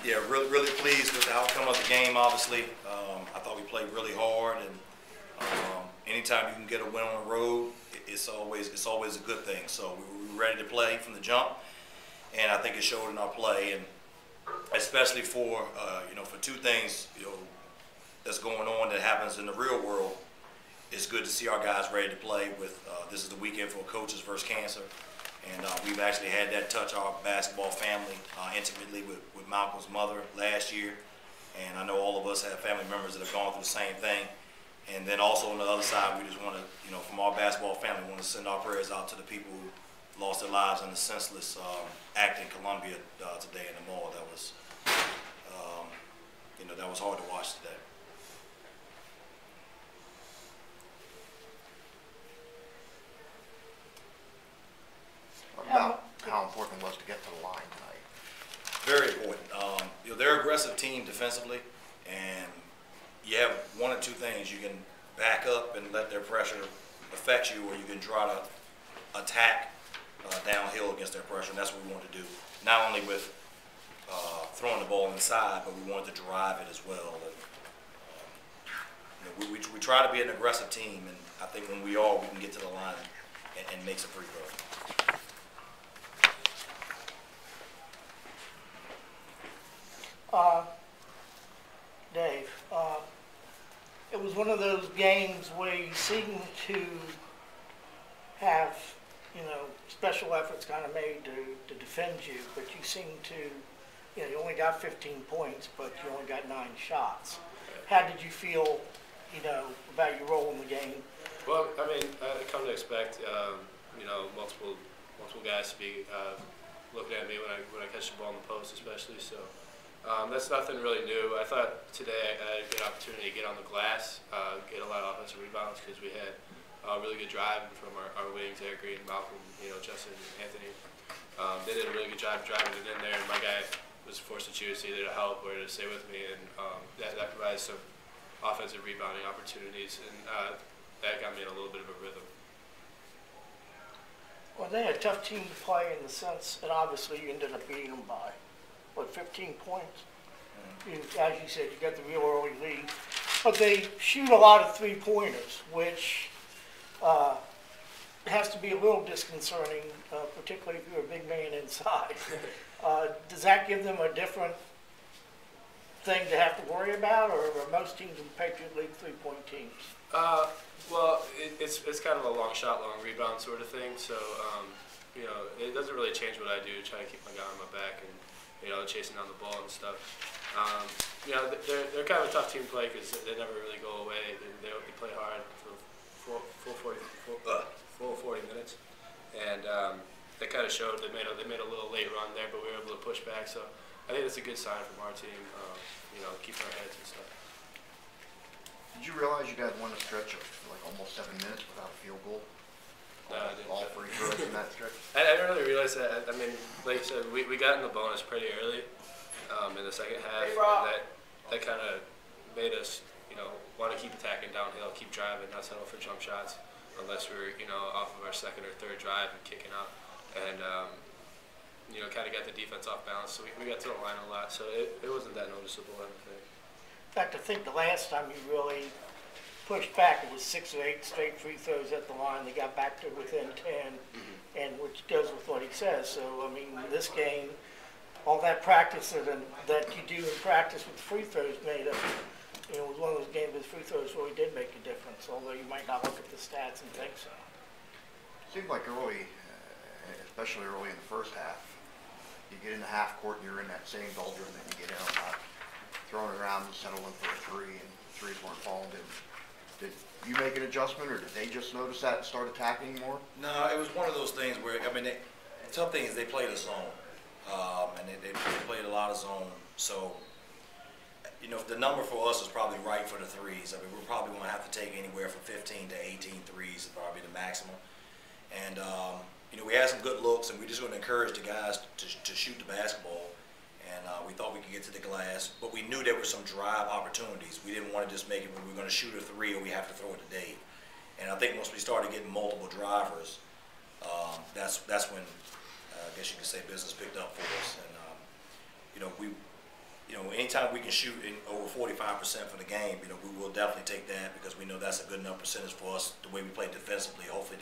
Yeah, really pleased with the outcome of the game. Obviously, I thought we played really hard, and anytime you can get a win on the road, it's always a good thing. So we were ready to play from the jump, and I think it showed in our play, and especially for for two things that's going on that happens in the real world. It's good to see our guys ready to play. With this is the weekend for coaches versus cancer. And we've actually had that touch our basketball family intimately with Malcolm's mother last year. And I know all of us have family members that have gone through the same thing. And then also on the other side, we just want to, from our basketball family, want to send our prayers out to the people who lost their lives in the senseless act in Columbia today in the mall. That was, that was hard to watch today. About how important it was to get to the line tonight. Very important. They're an aggressive team defensively, and you have one or two things. You can back up and let their pressure affect you, or you can try to attack downhill against their pressure, and that's what we want to do. Not only with throwing the ball inside, but we wanted to drive it as well. And, we try to be an aggressive team, and I think when we can get to the line and make some free throws. Dave, it was one of those games where you seem to have, special efforts kind of made to defend you, but you seem to, you only got 15 points, but you only got 9 shots. How did you feel, about your role in the game? Well, I mean, I come to expect, multiple guys to be looking at me when I catch the ball in the post, especially. So that's nothing really new. I thought today I had a good opportunity to get on the glass, get a lot of offensive rebounds because we had a really good drive from our wings there, Green, Malcolm, Justin, Anthony. They did a really good job driving it in there, and my guy was forced to choose either to help or to stay with me, and that provides some offensive rebounding opportunities, and that got me in a little bit of a rhythm. Well, they're a tough team to play in the sense, and obviously you ended up beating them by, 15 points? As you said, you got the real early lead. But they shoot a lot of three-pointers, which has to be a little disconcerting, particularly if you're a big man inside. Does that give them a different thing to have to worry about, or are most teams in the Patriot League three-point teams? Well, it's kind of a long shot, long rebound sort of thing. So, it doesn't really change what I do. Try to keep my guy on my back and, chasing down the ball and stuff. They're kind of a tough team to play because they never really go away. They play hard for full 40 minutes, and they kind of showed. They made a little late run there, but we were able to push back. So I think that's a good sign from our team. Keeping our heads and stuff. Did you realize you guys won a stretch of like almost 7 minutes without a field goal? All free throws in that stretch? I didn't really realize that. I mean, like you said, we got in the bonus pretty early in the second half. And that kind of made us, want to keep attacking downhill, keep driving, not settle for jump shots unless we're, off of our second or third drive and kicking out. And, kind of got the defense off balance. So we got to the line a lot. So it wasn't that noticeable, I don't think. In fact, I think the last time you really pushed back, it was 6 or 8 straight free throws at the line. They got back to within 10, and which goes with what he says. So, I mean, this game, all that practice that you do in practice with free throws made it, it was one of those games with free throws really did make a difference, although you might not look at the stats and think so. Seemed like early, especially early in the first half, you get in the half court and you're in that same doldrum that you get in on top, throwing it around and settling for a three, and threes weren't falling. Did you make an adjustment, or did they just notice that and start attacking more? No, it was one of those things where, the tough thing is they played a zone, and they played a lot of zone. So, the number for us is probably right for the threes. We're probably going to have to take anywhere from 15 to 18 threes, probably the maximum. And, we had some good looks, and we just want to encourage the guys to shoot the basketball. And we thought we could get to the glass, but we knew there were some drive opportunities. We didn't want to just make it when we were going to shoot a three or we have to throw it to Dave. And I think once we started getting multiple drivers, that's when I guess you could say business picked up for us. And you know, anytime we can shoot in over 45% for the game, you know, we will definitely take that because we know that's a good enough percentage for us the way we play defensively. Hopefully